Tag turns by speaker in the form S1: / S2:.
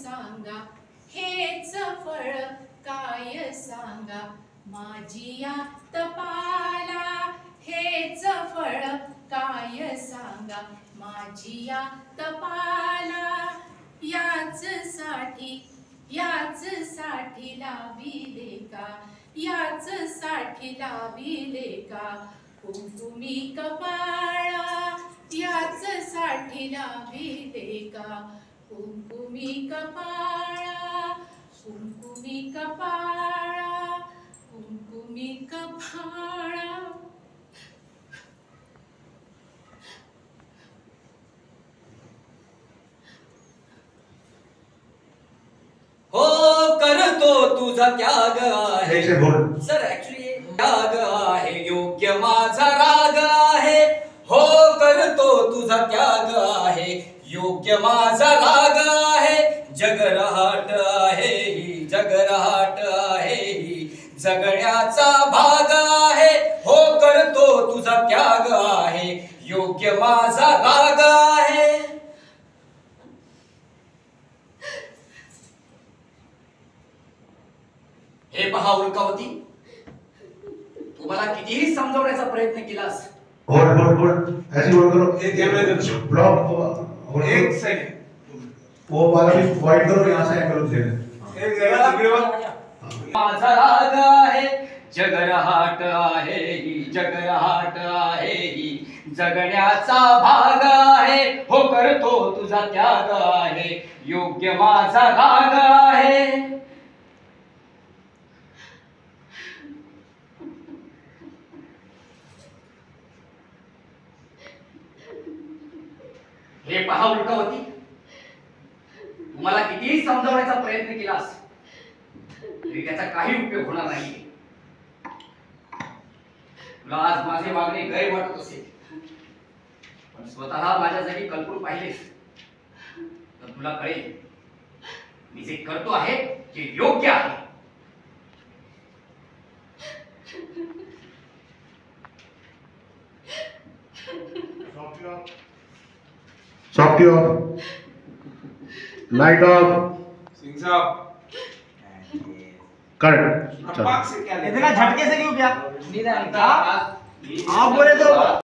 S1: सांगा, हेच फळ काय सांगा, माझी या तपाला हेच फळ काय सांगा, माझी या तपाला. याच साठी लाविले का, याच साठी लाविले का कुंकुमी कपाळा, याच साठी लाविले का कुंकुमी कपाळा, कुंकुमी कपाळा, कुंकुमी कपाळा.
S2: हो करतो तुझा त्याग आहे सर, ऍक्च्युली त्याग आहे योग्य माझा राग आहे. हो करतो तुझा त्याग आहे योग्य माझा राग आहे. जगरहाट आहे ही, जगरहाट आहे ही, जगण्याचा भाग आहे. हो करतो तुझा त्याग आहे योग्य माझा राग आहे. हे पहा उल्कावती, तुम्हाला कितीही समजवण्याचा प्रयत्न केलास.
S3: ऐसी होल्ड करो, एक ब्लॉक,
S4: एक सेकंड,
S3: वो वाला भी पॉइंट करो, यहाँ से एंगल से
S2: माझा राग आहे जगरहाट आहे ही, जगरहाट आहे ही, जगण्याचा भाग आहे. हो करतो तुझा त्याग आहे योग्य माझा राग आहे. हे पहा उल्कावती, तुम्हाला कितीही समजावण्याचा प्रयत्न केलास तरी त्याचा काही उपयोग होणार नाही. तुला आज माझे वागणे गैर वाटत असेल, पण स्वतः माझ्या जागी कल्पून पाहिलेस तर तुला कळेल मी जे करतो आहे ते योग्य आहे.
S3: सॉफ्टी ऑफ, लाइट ऑफ,
S4: सिंह साहब
S3: कट.
S4: अपाक से क्या
S5: इतना झटके से क्यों किया?
S2: आप
S5: आप बोले तो